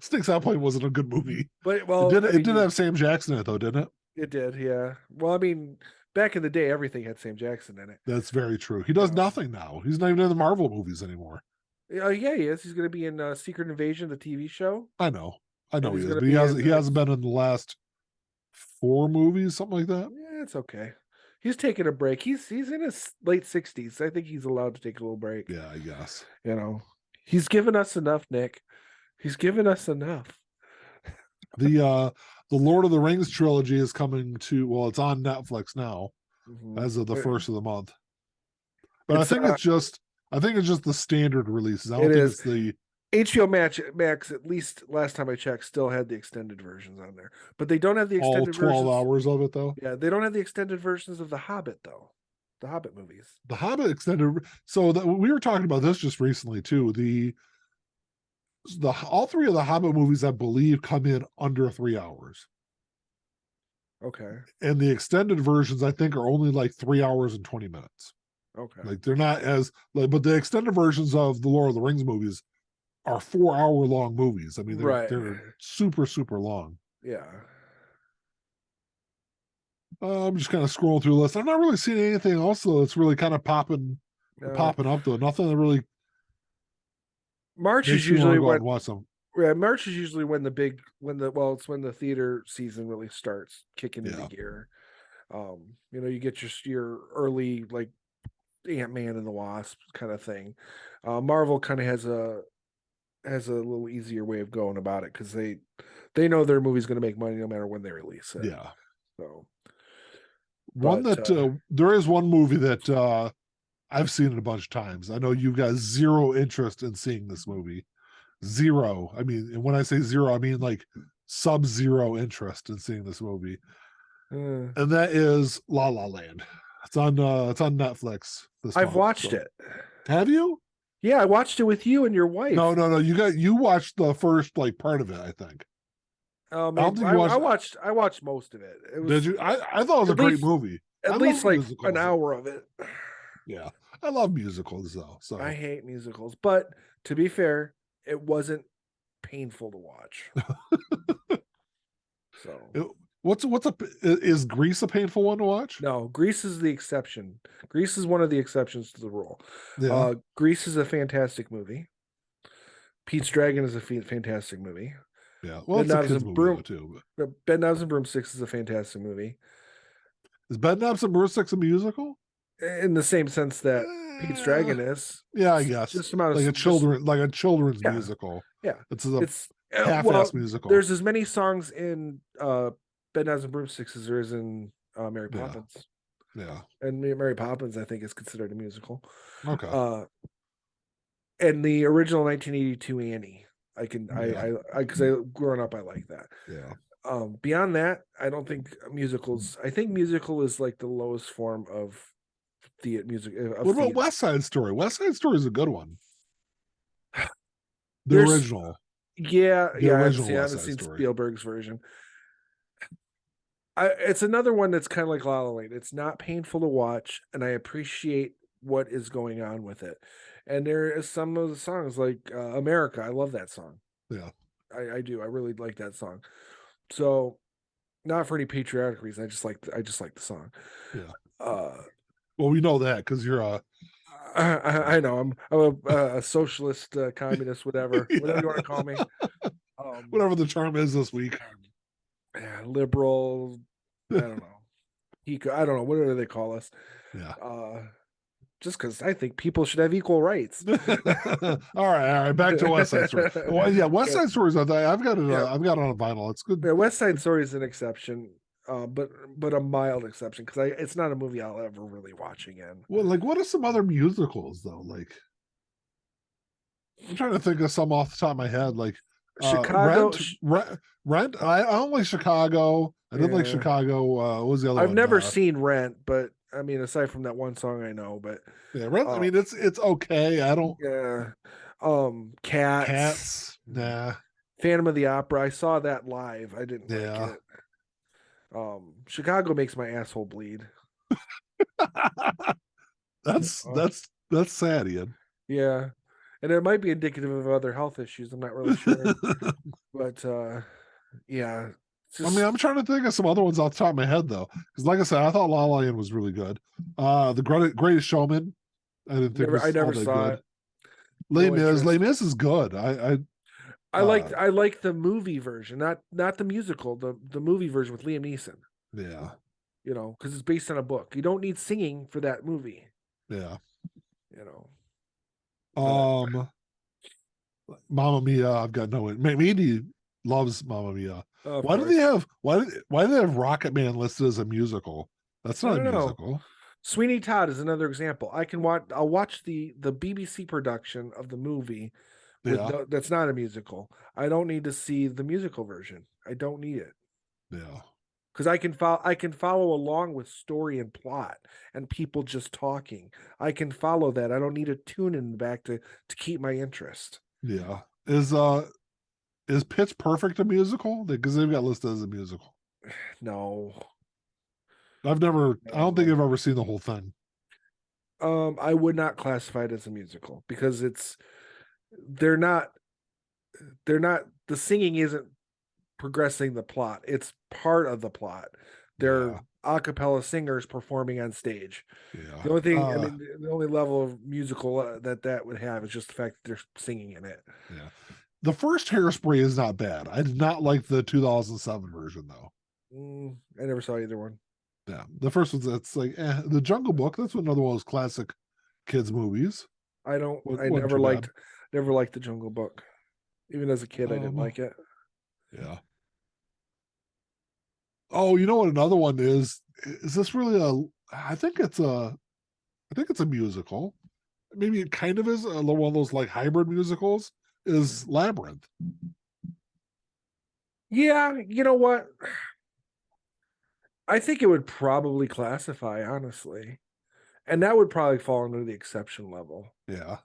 Snakes on a Plane wasn't a good movie. But well, it did have Sam Jackson in it though, didn't it? It did, yeah. Well, I mean, back in the day, everything had Sam Jackson in it. That's very true. He does nothing now. He's not even in the Marvel movies anymore. Yeah, he is. He's going to be in Secret Invasion, the TV show. I know he is, but he hasn't been in the last 4 movies, something like that. Yeah, it's okay. He's taking a break. He's in his late 60s. I think he's allowed to take a little break. Yeah, I guess. He's given us enough, Nick. He's given us enough. The Lord of the Rings trilogy is coming to, well, it's on Netflix now as of the first of the month. But I think it's just the standard releases. I don't think it's the HBO Max, at least last time I checked, still had the extended versions on there. But they don't have the extended all 12 versions. hours of it though. Yeah, they don't have the extended versions of The Hobbit though. The Hobbit movies. The Hobbit extended. So we were talking about this just recently too. All 3 of the Hobbit movies, I believe, come in under 3 hours. Okay. And the extended versions, I think, are only like 3 hours and 20 minutes. Okay. Like they're not as like, but the extended versions of the Lord of the Rings movies are 4-hour long movies. I mean, they're super, super long. Yeah. I'm just kind of scrolling through the list. I'm not really seeing anything else though that's really kind of popping up though. Nothing that really. March is usually when watch them. Yeah, March is usually when it's when the theater season really starts kicking into gear. You get your early like Ant-Man and the Wasp kind of thing. Marvel kind of has a little easier way of going about it because they know their movie's going to make money no matter when they release it. Yeah. So there is one movie that I've seen it a bunch of times. I know you guys zero interest in seeing this movie. Zero. I mean, and when I say zero, I mean like sub-zero interest in seeing this movie. And that is La La Land. It's on Netflix. I've watched it. Have you? Yeah, I watched it with you and your wife. No. You watched the first like part of it, I think. I watched most of it. Did you? I thought it was a great movie. At least like an hour of it. Yeah, I love musicals though. So I hate musicals, but to be fair, it wasn't painful to watch. Is Grease a painful one to watch? No, Grease is the exception. Grease is one of the exceptions to the rule. Yeah. Grease is a fantastic movie. Pete's Dragon is a fantastic movie. Yeah, well, it's a kids movie too. But Bedknobs and Broomsticks is a fantastic movie. Is Bedknobs and Broomsticks a musical? In the same sense that Pete's Dragon is. Yeah, I guess. Just about like a children's musical. Yeah, it's half-ass musical. There's as many songs in Bedknobs and Broomsticks as there is in Mary Poppins. Yeah, and Mary Poppins, I think, is considered a musical. Okay. And the original 1982 Annie, because growing up, I like that. Yeah. Beyond that, I don't think musicals. I think musical is like the lowest form of music. What about West Side Story? West Side Story is a good one. The original. Yeah, the original I haven't seen Spielberg's version. It's another one that's kind of like La La Land. It's not painful to watch, and I appreciate what is going on with it. And there is some of the songs like America. I love that song. Yeah, I do. I really like that song. So, not for any patriotic reason. I just like the song. Yeah. Well, we know that because you're I know I'm a socialist, communist, whatever you want to call me. Whatever the term is this week. Liberal, I don't know. I don't know. What do they call us? Yeah. Just because I think people should have equal rights. All right. Back to West Side Story. Well, yeah, West Yeah, Side Story is. I've got it. yeah, I've got it on vinyl. It's good. yeah. West Side Story is an exception, but a mild exception because it's not a movie I'll ever really watch again. Well, like, what are some other musicals though? Like, I'm trying to think of some off the top of my head. Like, Chicago. Rent. I don't like Chicago. I didn't like Yeah, Chicago. What was the other I've one? never seen Rent, but I mean, aside from that one song, I know. But Yeah, Rent. I uh, mean, it's okay. I don't. yeah, Cats, Cats. Nah. Phantom of the Opera. I saw that live. I didn't like Yeah. it. Chicago makes my asshole bleed. that's Uh, that's that's sad, Ian. yeah, and it might be indicative of other health issues. I'm not really sure, but yeah, it's I mean, just I'm trying to think of some other ones off the top of my head though, because like I said, I thought La La Land was really good. The Greatest Showman, I didn't think I was all never that saw good. it. No Les interest. Mis is good. I like the movie version, not the musical, the movie version with Liam Neeson. Yeah, Because it's based on a book. You don't need singing for that movie. yeah. You know, but Um, Mamma Mia, I've got no. Mandy loves Mamma Mia. of Why do they course, have why do they have Rocket Man listed as a musical? That's I not a don't know. musical. Sweeney Todd is another example. I'll watch the BBC production of the movie Yeah, that's not a musical. I don't need to see the musical version. I don't need it yeah, because I can follow along with story and plot and people just talking. I can follow that. I don't need a tune in the back to keep my interest. yeah. Is Pitch Perfect a musical? Because they've got listed as a musical. No, I don't think no. I've ever seen the whole thing. I would not classify it as a musical because they're not they're not the singing isn't progressing the plot. It's part of the plot. They're Yeah, a cappella singers performing on stage. yeah. The only thing, I mean, the only level of musical that would have is just the fact that they're singing in it. Yeah. The first Hairspray is not bad. I did not like the 2007 version though. I never saw either one. Yeah, the first one's it's like the Jungle Book. That's another one of those classic kids movies. I don't. I Wasn't too bad. never liked the Jungle Book. Even as a kid, I didn't like it. Yeah. Oh, you know what? Another one is. Is this really a? I think it's a. I think it's a musical. Maybe it kind of is one of those like hybrid musicals. Is Labyrinth? Yeah, you know what? I think it would probably classify, honestly. And that would probably fall under the exception level. Yeah.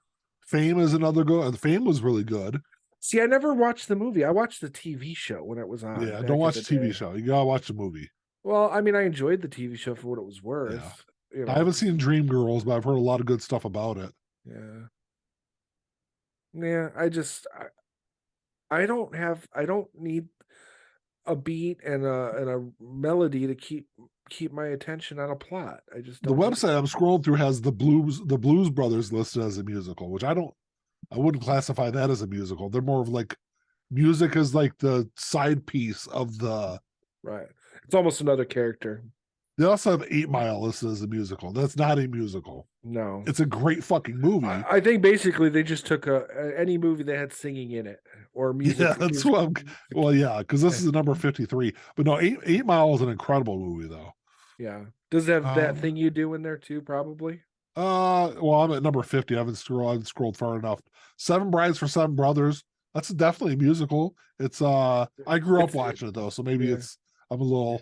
Fame is another good. Fame was really good. See, I never watched the movie. I watched the TV show when it was on Yeah. Don't back in watch the the TV day. show. You gotta watch the movie. Well, I mean, I enjoyed the TV show for what it was Yeah. worth. I haven't seen Dreamgirls, but I've heard a lot of good stuff about it. Yeah. Yeah, I don't need a beat and a melody to keep my attention on a plot. I just The don't need website I'm scrolling through has the Blues Brothers listed as a musical, which I wouldn't classify that as a musical. They're more of like music is like the side piece of the. right. It's almost another character. They also have 8 Mile listed as a musical. That's not a musical. No. It's a great fucking movie. I think basically they just took any movie that had singing in it or music. Yeah, that's what I'm. Well, yeah, because this is the number 53. But no, 8 Mile is an incredible movie though. Yeah. Does it have that Um, thing you do in there too? Probably. well, I'm at number 50. I haven't scrolled far enough. Seven Brides for Seven Brothers. That's definitely a musical. It's I grew up It's watching it though, so maybe yeah, I'm a little.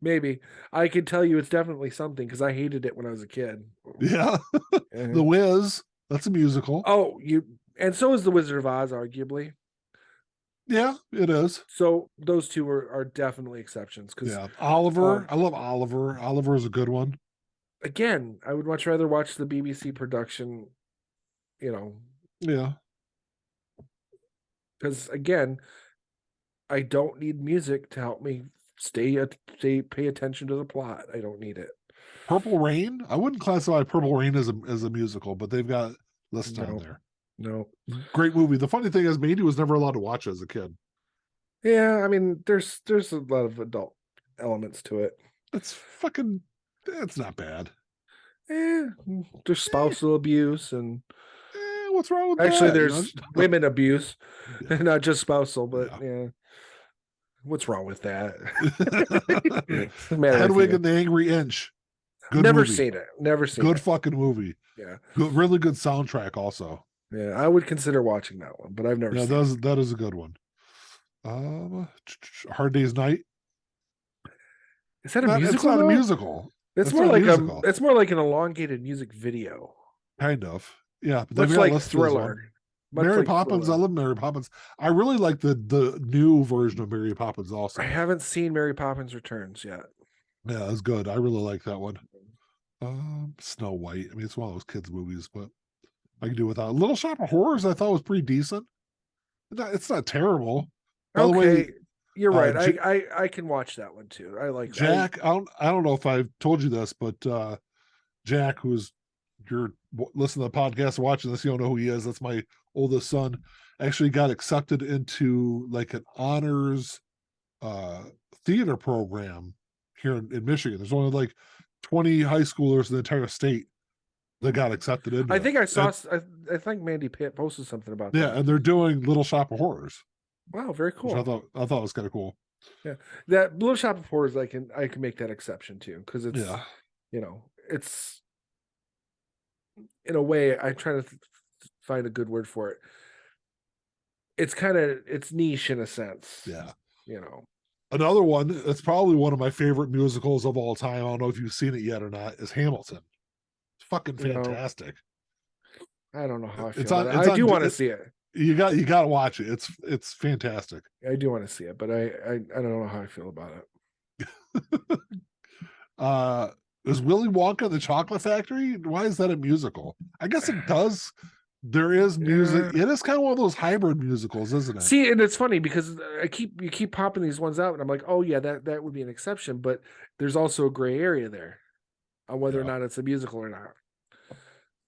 maybe I can tell you it's definitely something because I hated it when I was a kid. Yeah. Uh-huh. The Wiz. That's a musical. Oh, and so is the Wizard of Oz, arguably. Yeah, it is. So those two are definitely exceptions because Yeah. Oliver. I love Oliver. Oliver is a good one. again, I would much rather watch the BBC production, you know, Yeah. because again, I don't need music to help me pay attention to the plot. I don't need it. Purple Rain. I wouldn't classify Purple Rain as a musical, but they've got listed on No, there. no. Great movie. The funny thing is, Mandy was never allowed to watch it as a kid. Yeah, I mean, there's a lot of adult. elements to it. It's not bad. There's spousal abuse, and What's wrong with actually that? there's women abuse, Yeah. not just spousal, but Yeah. yeah. What's wrong with that? Matter with Hedwig you. and the Angry Inch. Good Never movie. seen it. Never seen Good it. fucking movie. Yeah. Good, really good soundtrack also. Yeah. I would consider watching that one, but I've never Yeah, seen it. that is a good one. Hard Day's Night. Is that a It's musical not a though? musical. It's not a musical. It's more like an elongated music video. Kind of. Yeah, but they've Much got like listed as one. Thriller. Much Mary like Poppins. I Thriller. love Mary Poppins. I really like the new version of Mary Poppins also. I haven't seen Mary Poppins Returns yet. Yeah, it's good. I really like that one. Snow White. I mean, it's one of those kids' movies, but I can do without. Little Shop of Horrors, I thought was pretty decent. It's not terrible. By the way, Okay. You're right. J- I can watch that one too. I like Jack. I don't know if I've told you this, but Jack, who's you're listening to the podcast, watching this, you don't know who he is. That's my oldest son. Actually, got accepted into like an honors theater program here in Michigan. There's only like 20 high schoolers in the entire state that got accepted into I think it. I saw. I think Mandy Pitt posted something about that. Yeah, and they're doing Little Shop of Horrors. Wow, very cool. Which I thought was kind of cool. Yeah, that Little Shop of Horrors, I can make that exception too, because it's it's in a way I'm trying to find a good word for it. It's niche in a sense. Yeah, Another one that's probably one of my favorite musicals of all time. I don't know if you've seen it yet or not. Is Hamilton. It's fucking fantastic. I don't know how I feel about it. I do want to see it. You got to watch it. It's fantastic. I do want to see it, but I don't know how I feel about it. Is Willy Wonka and the Chocolate Factory? Why is that a musical? I guess it does. There is music. Yeah. It is kind of one of those hybrid musicals, isn't it? See, and it's funny because you keep popping these ones out, and I'm like, oh yeah, that would be an exception, but there's also a gray area there on whether or not it's a musical or not.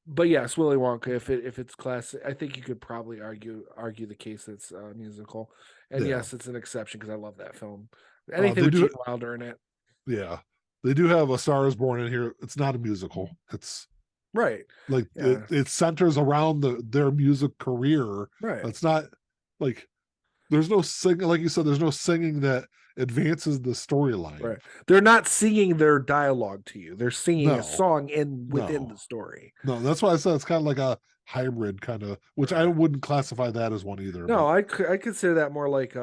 But yes, Willy Wonka, if it's classic, I think you could probably argue the case that's a musical. And yes, it's an exception because I love that film. Anything with Gene Wilder in it. Yeah, they do have A Star Is Born in here. It's not a musical. It's right. Like it centers around their music career. Right. It's not like there's no singing, like you said. There's no singing that advances the storyline. Right. They're not singing their dialogue to you. They're singing a song within the story. No, that's why I said it's kind of like a hybrid kind of, which I wouldn't classify that as one either. No, I consider that more like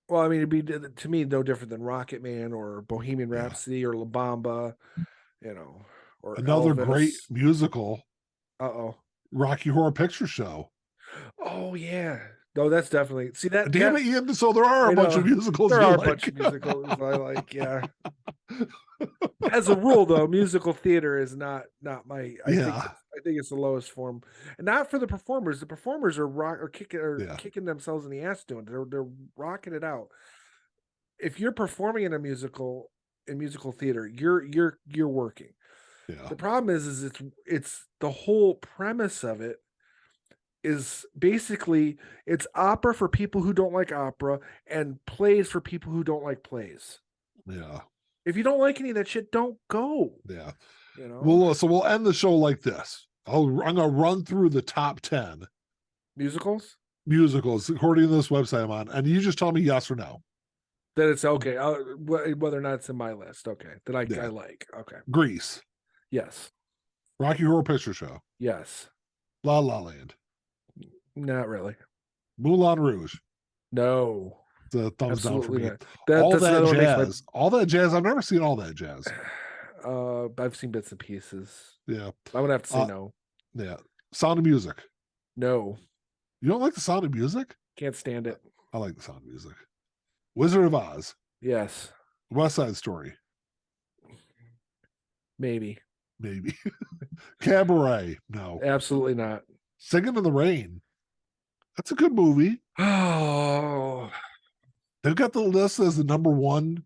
well, I mean, it'd be to me no different than Rocket Man or Bohemian Rhapsody or La Bamba, or another Elvis. great musical. Rocky Horror Picture Show. Oh yeah. No, that's definitely that. Damn it, Ian. So there are a bunch of musicals. There are a bunch of musicals I like. Yeah. As a rule, though, musical theater is not my. I think it's the lowest form, and not for the performers. The performers are kicking themselves in the ass doing it. They're rocking it out. If you're performing in musical theater, you're working. Yeah. The problem is it's the whole premise of it is basically it's opera for people who don't like opera and plays for people who don't like plays. Yeah. If you don't like any of that shit, don't go. Yeah. Well, so we'll end the show like this. I'm gonna run through the top 10 musicals according to this website I'm on, and you just tell me yes or no. That it's okay. Whether or not it's in my list. Okay. That I like. Okay. Grease. Yes. Rocky Horror Picture Show. Yes. La La Land. Not really. Moulin Rouge. No. The thumbs down for me. All that jazz. All that jazz. I've never seen all that jazz. I've seen bits and pieces. Yeah. I'm gonna have to say no. Yeah. Sound of Music. No. You don't like the Sound of Music? Can't stand it. I like the Sound of Music. Wizard of Oz. Yes. West Side Story. Maybe. Cabaret. No. Absolutely not. Singing in the Rain. That's a good movie. Oh. They've got the list as the number one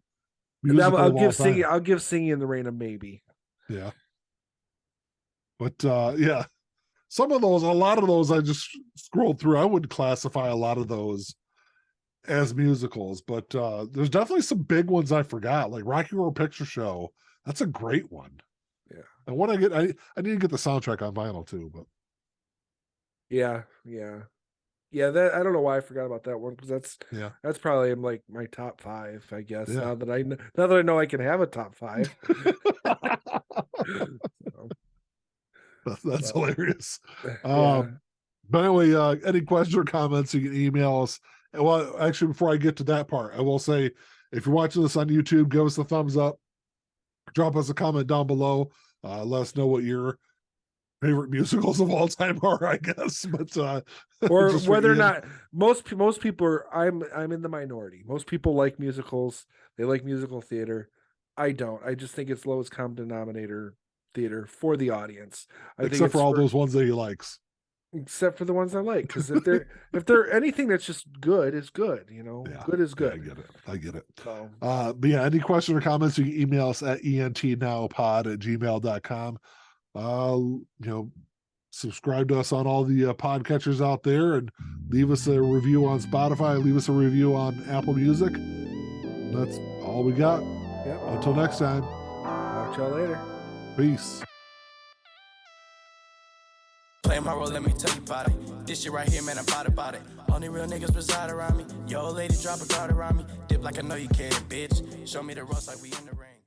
musical. I'll give Singing in the Rain a maybe. Yeah. But yeah. A lot of those I just scrolled through. I would classify a lot of those as musicals, but there's definitely some big ones I forgot, like Rocky Horror Picture Show. That's a great one. Yeah. And what I need to get the soundtrack on vinyl too, but Yeah. That I don't know why I forgot about that one, because yeah. that's probably in like my top 5, I guess. Yeah. Now that I know I can have a top 5. So, That's but, hilarious. yeah. But anyway, any questions or comments, you can email us. And well, actually, before I get to that part, I will say, if you're watching this on YouTube, give us a thumbs up, drop us a comment down below, let us know what your favorite musicals of all time are, I guess. But Or just for whether or Ian. not most people are, I'm in the minority. Most people like musicals. They like musical theater. I don't. I just think it's lowest common denominator theater for the audience. I think Except it's for all those ones that he likes. except for the ones I like, because if they're anything that's just good is good, Yeah. good is good. Yeah, I get it. So, But yeah, any questions or comments, you can email us at entnowpod@gmail.com. Subscribe to us on all the podcatchers out there, and leave us a review on Spotify, leave us a review on Apple Music. That's all we got. yep. Until next time, Talk to y'all later. peace. Play my role, let me tell you about it. This shit right here, man, I'm about it. Only real niggas reside around me. Yo, lady, drop a guard around me. Dip like I know you can, bitch. Show me the ropes like we in the rain.